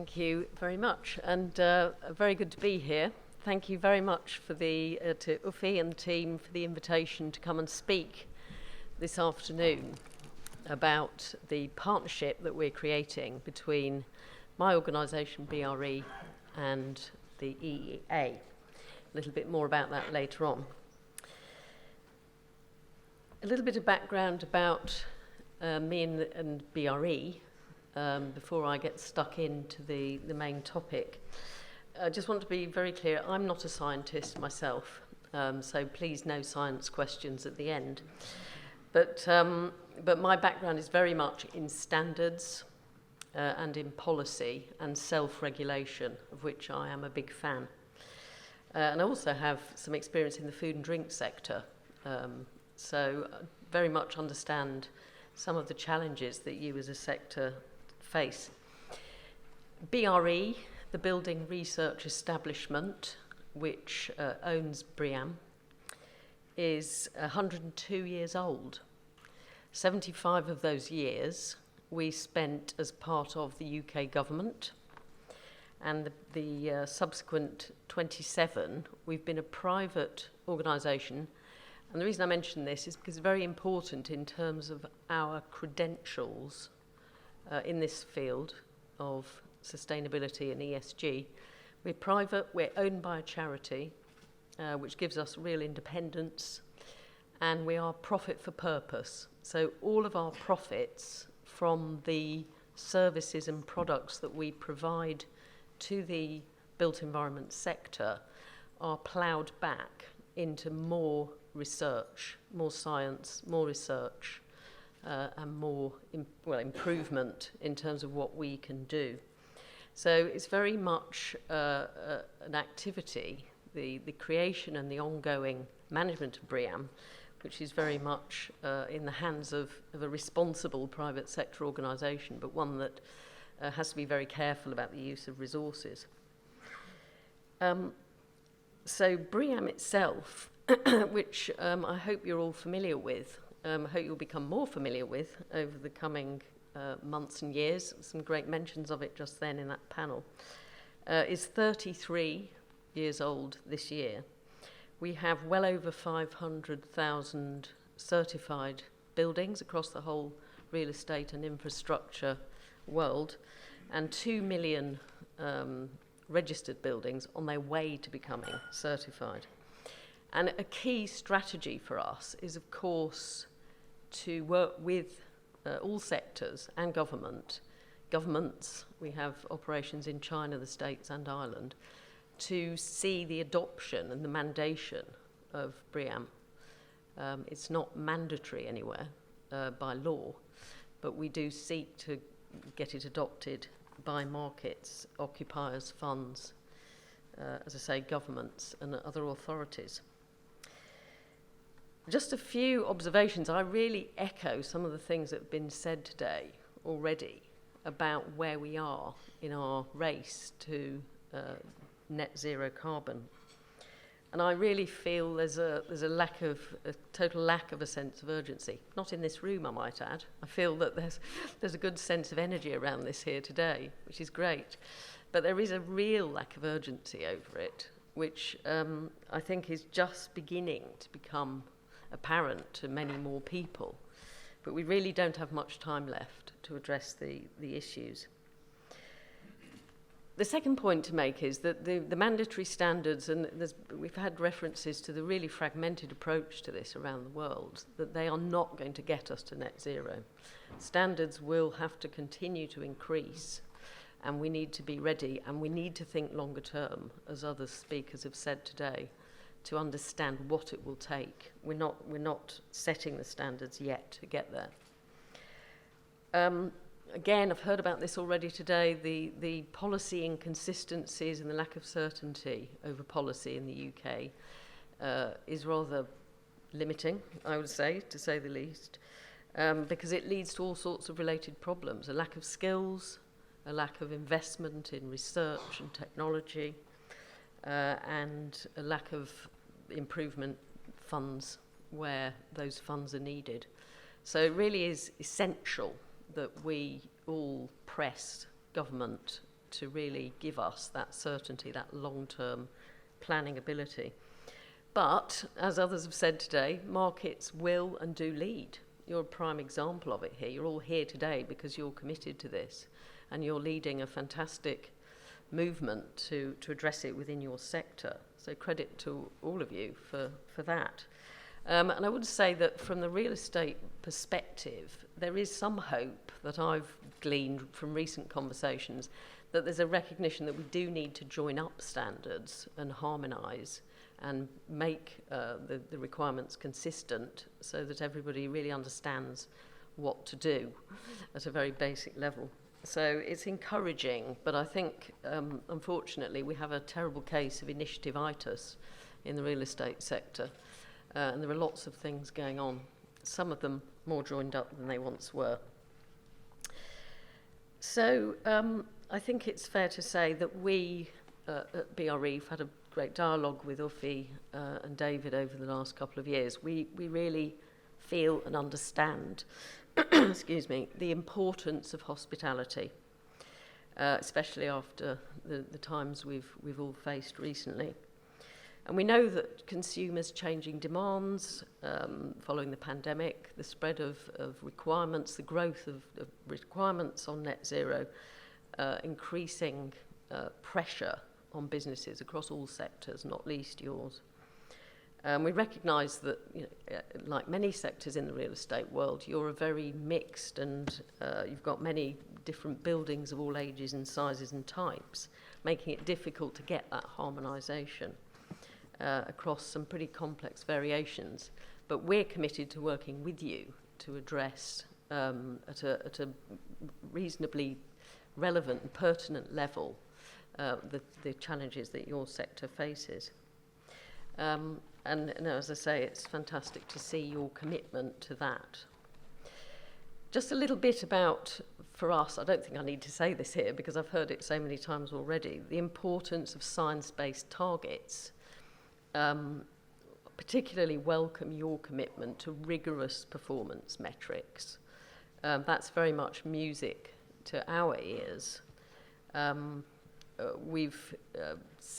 Thank you very much, and very good to be here. Thank you very much for to Ufi and the team for the invitation to come and speak this afternoon about the partnership that we're creating between my organisation, BRE, and the EEA. A little bit more about that later on. A little bit of background about me and BRE before I get stuck into the main topic. I just want to be very clear, I'm not a scientist myself, so please no science questions at the end. But my background is very much in standards and in policy and self-regulation, of which I am a big fan. And I also have some experience in the food and drink sector, so I very much understand some of the challenges that you as a sector face. BRE, the Building Research Establishment, which owns BREEAM, is 102 years old. 75 of those years we spent as part of the UK government, and the subsequent 27 we've been a private organisation. And the reason I mention this is because it's very important in terms of our credentials in this field of sustainability and ESG. We're private, we're owned by a charity, which gives us real independence, and we are profit for purpose. So all of our profits from the services and products that we provide to the built environment sector are ploughed back into more research, more science, more research, and more improvement in terms of what we can do. So it's very much an activity, the creation and the ongoing management of BREEAM, which is very much in the hands of a responsible private sector organisation, but one that has to be very careful about the use of resources. So BREEAM itself, which I hope you're all familiar with, I hope you'll become more familiar with over the coming months and years. Some great mentions of it just then in that panel. Is 33 years old this year. We have well over 500,000 certified buildings across the whole real estate and infrastructure world, and 2 million registered buildings on their way to becoming certified. And a key strategy for us is, of course, to work with all sectors and governments. We have operations in China, the States and Ireland, to see the adoption and the mandation of BREEAM. It's not mandatory anywhere by law, but we do seek to get it adopted by markets, occupiers, funds, as I say, governments and other authorities. Just a few observations. I really echo some of the things that have been said today already about where we are in our race to net zero carbon. And I really feel there's a total lack of a sense of urgency. Not in this room, I might add. I feel that there's a good sense of energy around this here today, which is great. But there is a real lack of urgency over it, which I think is just beginning to become apparent to many more people. But we really don't have much time left to address the issues. The second point to make is that the mandatory standards, and we've had references to the really fragmented approach to this around the world, that they are not going to get us to net zero. Standards will have to continue to increase, and we need to be ready, and we need to think longer term, as other speakers have said today, to understand what it will take. We're not setting the standards yet to get there. Again, I've heard about this already today, the policy inconsistencies and the lack of certainty over policy in the UK is rather limiting, I would say, to say the least, because it leads to all sorts of related problems, a lack of skills, a lack of investment in research and technology, and a lack of improvement funds where those funds are needed. So it really is essential that we all press government to really give us that certainty, that long-term planning ability. But, as others have said today, markets will and do lead. You're a prime example of it here. You're all here today because you're committed to this, and you're leading a fantastic movement to address it within your sector. So credit to all of you for that. And I would say that from the real estate perspective, there is some hope that I've gleaned from recent conversations that there's a recognition that we do need to join up standards and harmonise and make the requirements consistent so that everybody really understands what to do at a very basic level. So it's encouraging, but I think, unfortunately, we have a terrible case of initiative-itis in the real estate sector. And there are lots of things going on, some of them more joined up than they once were. So I think it's fair to say that we at BRE have had a great dialogue with Uffi and David over the last couple of years. We really feel and understand excuse me, the importance of hospitality, especially after the times we've all faced recently. And we know that consumers' changing demands following the pandemic, the spread of requirements, the growth of requirements on net zero, increasing pressure on businesses across all sectors, not least yours. We recognise that, like many sectors in the real estate world, you're a very mixed and you've got many different buildings of all ages and sizes and types, making it difficult to get that harmonisation across some pretty complex variations. But we're committed to working with you to address at a reasonably relevant and pertinent level the challenges that your sector faces. And as I say, it's fantastic to see your commitment to that. Just a little bit about, for us, I don't think I need to say this here because I've heard it so many times already, the importance of science-based targets. Particularly welcome your commitment to rigorous performance metrics. That's very much music to our ears. We've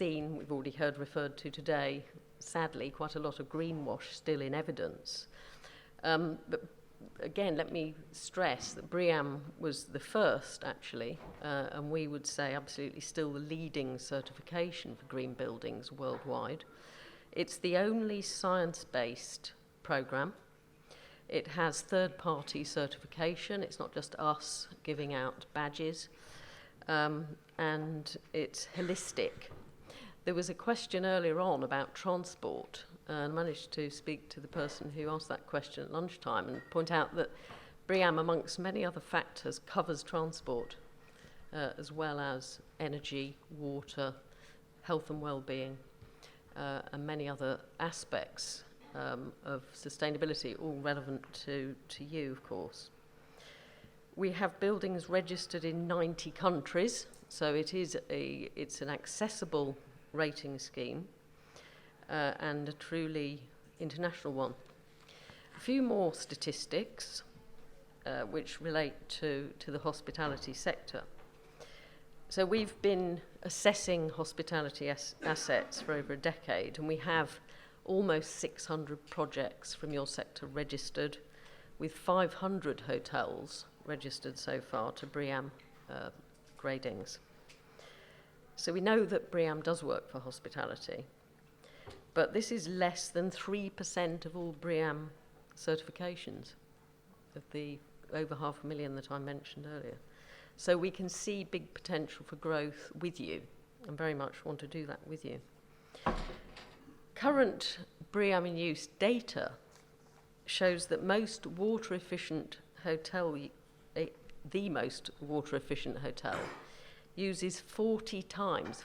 already heard referred to today, sadly, quite a lot of greenwash still in evidence. But again, let me stress that BREEAM was the first, actually, and we would say absolutely still the leading certification for green buildings worldwide. It's the only science-based programme. It has third-party certification. It's not just us giving out badges. And it's holistic. There was a question earlier on about transport, and I managed to speak to the person who asked that question at lunchtime and point out that BREEAM, amongst many other factors, covers transport, as well as energy, water, health and well-being, and many other aspects of sustainability, all relevant to you, of course. We have buildings registered in 90 countries, so it's an accessible rating scheme and a truly international one. A few more statistics which relate to the hospitality sector. So we've been assessing hospitality assets for over a decade, and we have almost 600 projects from your sector registered, with 500 hotels registered so far to BREEAM gradings. So we know that BREEAM does work for hospitality, but this is less than 3% of all BREEAM certifications, of the over 500,000 that I mentioned earlier. So we can see big potential for growth with you, and very much want to do that with you. Current BREEAM in use data shows that most water-efficient hotel, the most water-efficient hotel, uses 40 times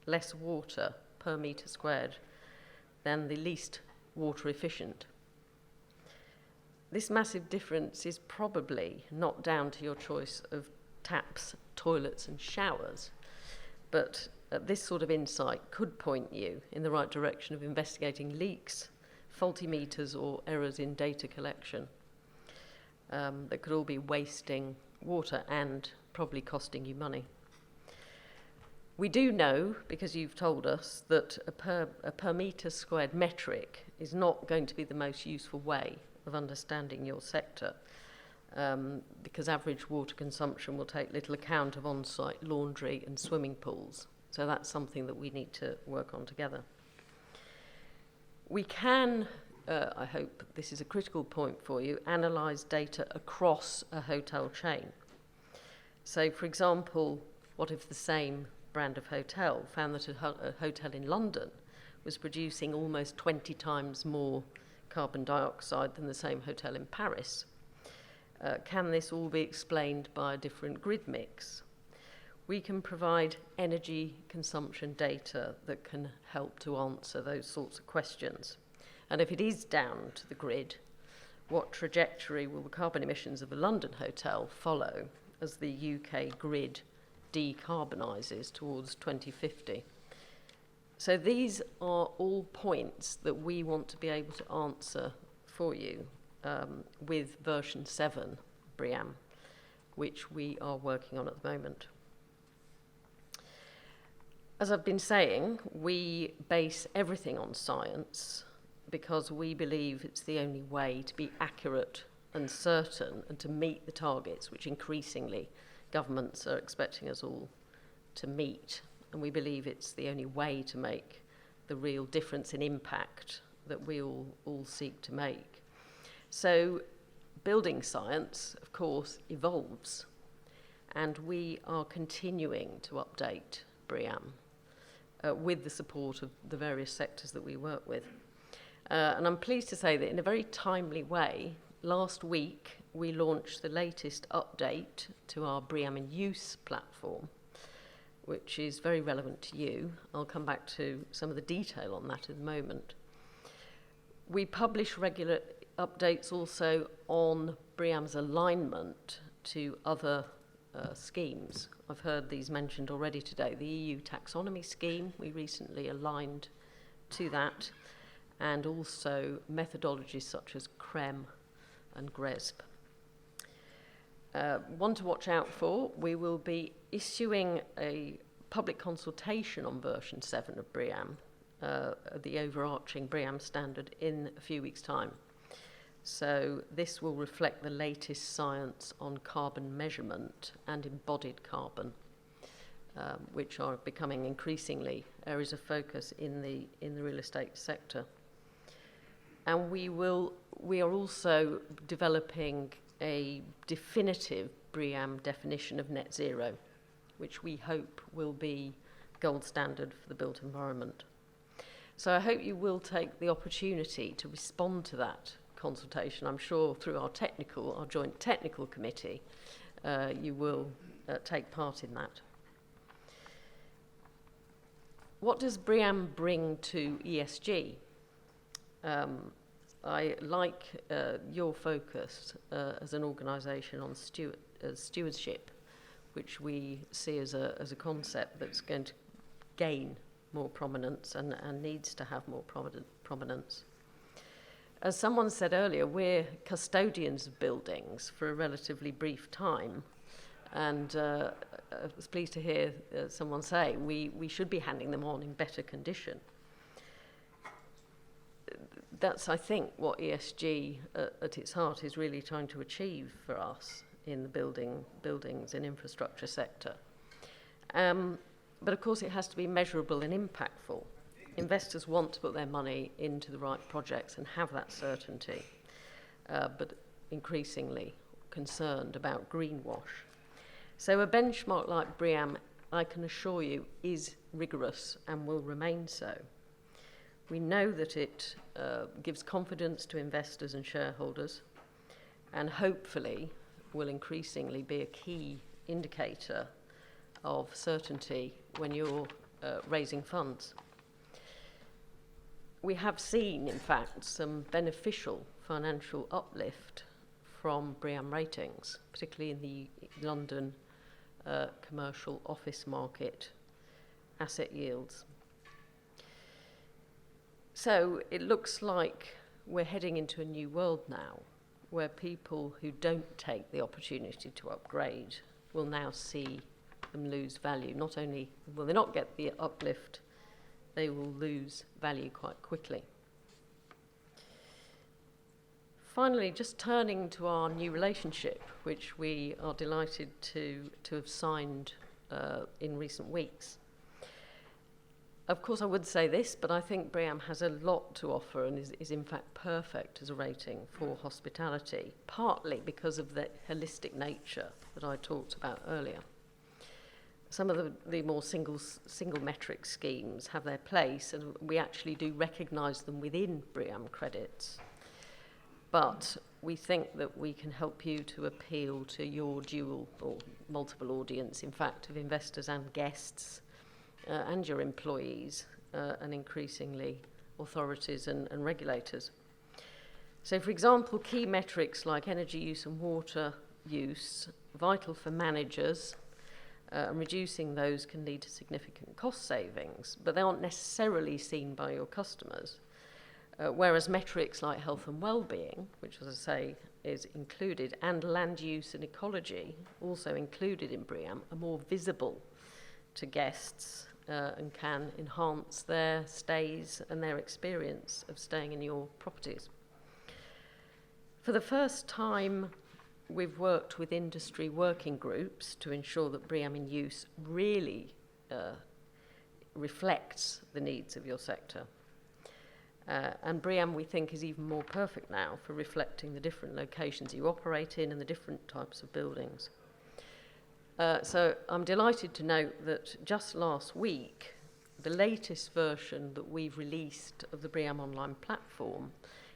less water per metre squared than the least water-efficient. This massive difference is probably not down to your choice of taps, toilets and showers, but this sort of insight could point you in the right direction of investigating leaks, faulty meters or errors in data collection that could all be wasting water and probably costing you money. We do know, because you've told us, that a per metre squared metric is not going to be the most useful way of understanding your sector, because average water consumption will take little account of on-site laundry and swimming pools. So that's something that we need to work on together. We can, I hope this is a critical point for you, analyse data across a hotel chain. So, for example, what if the same brand of hotel found that a hotel in London was producing almost 20 times more carbon dioxide than the same hotel in Paris? Can this all be explained by a different grid mix? We can provide energy consumption data that can help to answer those sorts of questions. And if it is down to the grid, what trajectory will the carbon emissions of a London hotel follow as the UK grid decarbonises towards 2050? So these are all points that we want to be able to answer for you with version 7 BREEAM, which we are working on at the moment. As I've been saying, we base everything on science because we believe it's the only way to be accurate and certain and to meet the targets which increasingly governments are expecting us all to meet. And we believe it's the only way to make the real difference in impact that we all seek to make. So building science, of course, evolves, and we are continuing to update BREEAM with the support of the various sectors that we work with. And I'm pleased to say that in a very timely way, last week we launched the latest update to our BREEAM in Use platform, which is very relevant to you. I'll come back to some of the detail on that in a moment. We publish regular updates also on BREEAM's alignment to other schemes. I've heard these mentioned already today. The EU taxonomy scheme, we recently aligned to that, and also methodologies such as CREM and GRESB. One to watch out for, we will be issuing a public consultation on version 7 of BREEAM, the overarching BREEAM standard, in a few weeks' time. So this will reflect the latest science on carbon measurement and embodied carbon, which are becoming increasingly areas of focus in the real estate sector. And we are also developing a definitive BREEAM definition of net zero, which we hope will be gold standard for the built environment. So I hope you will take the opportunity to respond to that consultation. I'm sure through our joint technical committee, you will take part in that. What does BREEAM bring to ESG? I like your focus as an organisation on stewardship, which we see as a concept that's going to gain more prominence and needs to have more prominence. As someone said earlier, we're custodians of buildings for a relatively brief time, and I was pleased to hear someone say we should be handing them on in better condition. That's, I think, what ESG at its heart is really trying to achieve for us in the buildings and infrastructure sector. But of course it has to be measurable and impactful. Investors want to put their money into the right projects and have that certainty, but increasingly concerned about greenwash. So a benchmark like BREEAM, I can assure you, is rigorous and will remain so. We know that it gives confidence to investors and shareholders, and hopefully will increasingly be a key indicator of certainty when you're raising funds. We have seen, in fact, some beneficial financial uplift from BREEAM ratings, particularly in the London commercial office market asset yields. So it looks like we're heading into a new world now, where people who don't take the opportunity to upgrade will now see them lose value. Not only will they not get the uplift, they will lose value quite quickly. Finally, just turning to our new relationship, which we are delighted to have signed in recent weeks. Of course, I would say this, but I think BREEAM has a lot to offer and is in fact perfect as a rating for hospitality, partly because of the holistic nature that I talked about earlier. Some of the more single metric schemes have their place, and we actually do recognise them within BREEAM credits. But we think that we can help you to appeal to your dual or multiple audience, in fact, of investors and guests, and your employees, and increasingly authorities and regulators. So, for example, key metrics like energy use and water use, vital for managers, and reducing those can lead to significant cost savings, but they aren't necessarily seen by your customers. Whereas metrics like health and well-being, which, as I say, is included, and land use and ecology, also included in BREEAM, are more visible to guests and can enhance their stays and their experience of staying in your properties. For the first time, we've worked with industry working groups to ensure that BREEAM in use really reflects the needs of your sector. And BREEAM, we think, is even more perfect now for reflecting the different locations you operate in and the different types of buildings. So I'm delighted to note that just last week, the latest version that we've released of the BREEAM online platform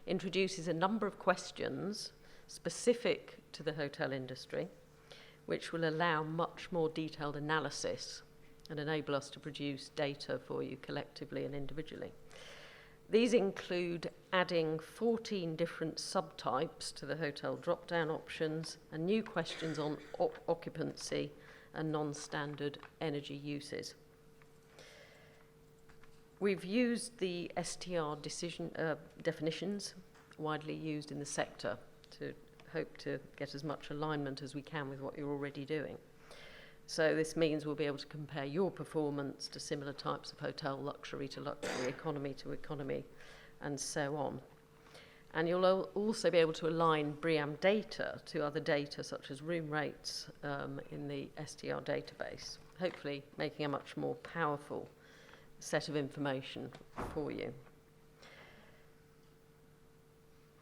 introduces a number of questions specific to the hotel industry, which will allow much more detailed analysis and enable us to produce data for you collectively and individually. These include adding 14 different subtypes to the hotel drop-down options and new questions on occupancy and non-standard energy uses. We've used the STR definitions widely used in the sector to hope to get as much alignment as we can with what you're already doing. So this means we'll be able to compare your performance to similar types of hotel, luxury to luxury, economy to economy, and so on. And you'll also be able to align BREEAM data to other data, such as room rates in the STR database, hopefully making a much more powerful set of information for you.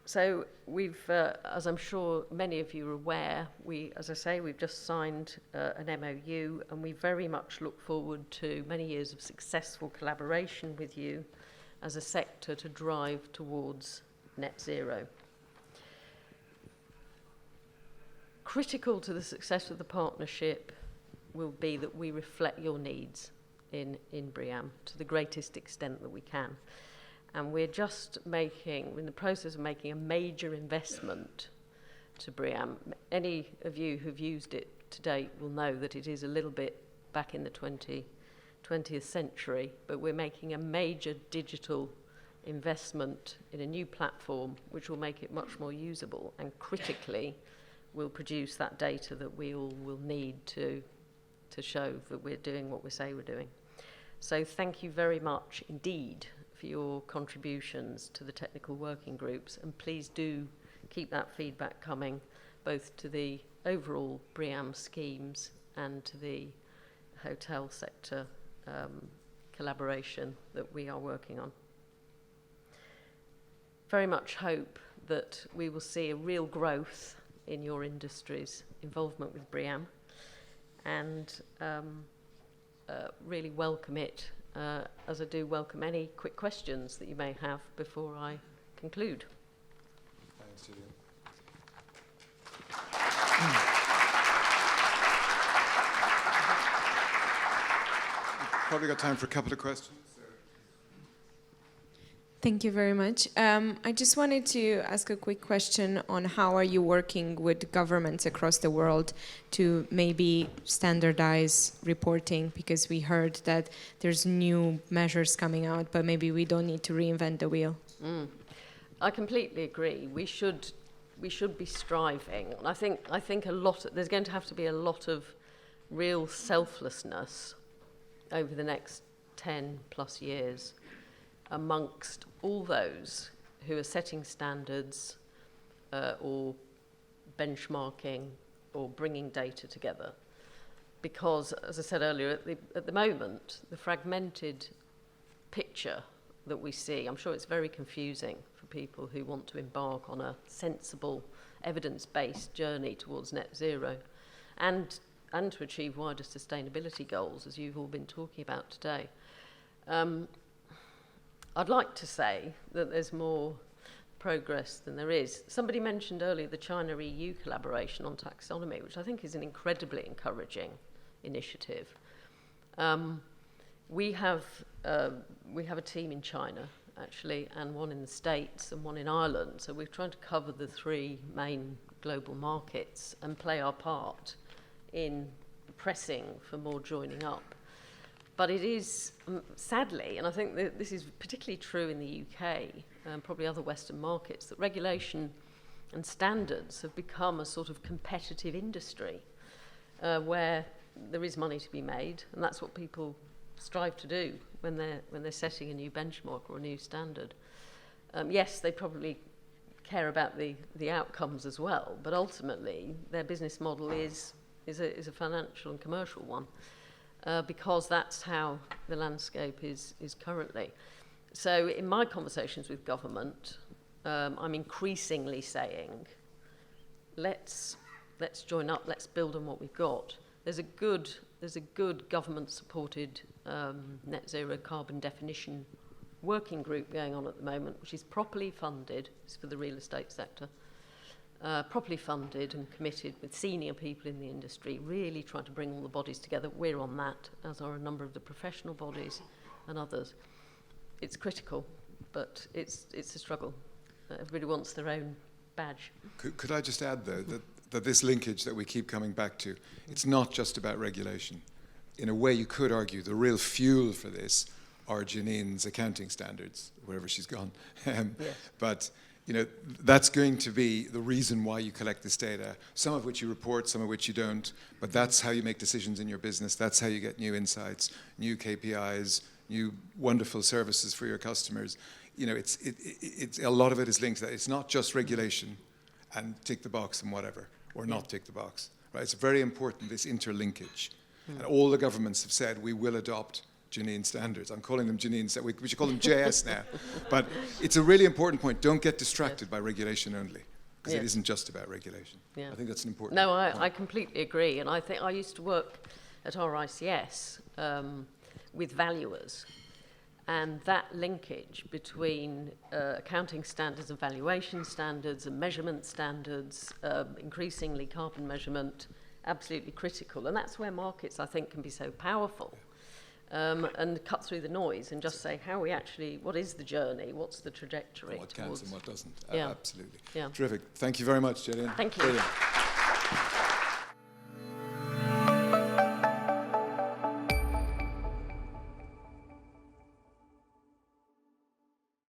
So we've, as I'm sure many of you are aware, as I say, we've just signed an MOU, and we very much look forward to many years of successful collaboration with you as a sector to drive towards net zero. Critical to the success of the partnership will be that we reflect your needs in BREEAM to the greatest extent that we can. And we're in the process of making a major investment to BREEAM. Any of you who've used it to date will know that it is a little bit back in the 20th century, but we're making a major digital investment in a new platform which will make it much more usable and critically will produce that data that we all will need to show that we're doing what we say we're doing. So thank you very much indeed for your contributions to the technical working groups, and please do keep that feedback coming both to the overall BREEAM schemes and to the hotel sector collaboration that we are working on. Very much hope that we will see a real growth in your industry's involvement with BREEAM, and really welcome it, as I do welcome any quick questions that you may have before I conclude. Thanks, Julian. Probably got time for a couple of questions. Thank you very much. I just wanted to ask a quick question on how are you working with governments across the world to maybe standardize reporting, because we heard that there's new measures coming out, but maybe we don't need to reinvent the wheel. I completely agree. We should be striving. And I think there's going to have to be a lot of real selflessness over the next 10 plus years amongst all those who are setting standards or benchmarking or bringing data together. Because, as I said earlier, at the moment, the fragmented picture that we see, I'm sure it's very confusing for people who want to embark on a sensible, evidence-based journey towards net zero and to achieve wider sustainability goals, as you've all been talking about today. I'd like to say that there's more progress than there is. Somebody mentioned earlier the China-EU collaboration on taxonomy, which I think is an incredibly encouraging initiative. We have a team in China, actually, and one in the States and one in Ireland. So we're trying to cover the three main global markets and play our part in pressing for more joining up. But it is, sadly, and I think that this is particularly true in the UK and probably other Western markets, that regulation and standards have become a sort of competitive industry where there is money to be made, and that's what people strive to do when they're setting a new benchmark or a new standard. Yes, they probably care about the outcomes as well, but ultimately their business model is a financial and commercial one. Because that's how the landscape is currently. So in my conversations with government, I'm increasingly saying, let's join up, let's build on what we've got. There's a good government-supported net zero carbon definition working group going on at the moment, which is properly funded. It's for the real estate sector. Properly funded and committed with senior people in the industry, really trying to bring all the bodies together. We're on that, as are a number of the professional bodies and others. It's critical, but it's a struggle. Everybody wants their own badge. Could I just add, though, that this linkage that we keep coming back to, it's not just about regulation. In a way, you could argue the real fuel for this are Janine's accounting standards, wherever she's gone. Yes. But that's going to be the reason why you collect this data, some of which you report, some of which you don't, but that's how you make decisions in your business. That's how you get new insights, new KPIs, new wonderful services for your customers. It's a lot of it is linked to that. It's not just regulation and tick the box and whatever, or not tick the box, right? It's very important, this interlinkage. And all the governments have said, we will adopt Janine standards. I'm calling them Janine standards. We should call them JS now. But it's a really important point. Don't get distracted by regulation only, because it isn't just about regulation. Yeah. I think that's an important No, point. I completely agree. And I think I used to work at RICS with valuers. And that linkage between accounting standards and valuation standards and measurement standards, increasingly carbon measurement, absolutely critical. And that's where markets, I think, can be so powerful. And cut through the noise and just say what is the journey, what's the trajectory? What counts and what doesn't. Yeah. Absolutely. Yeah. Terrific. Thank you very much, Jillian. Thank you. Brilliant.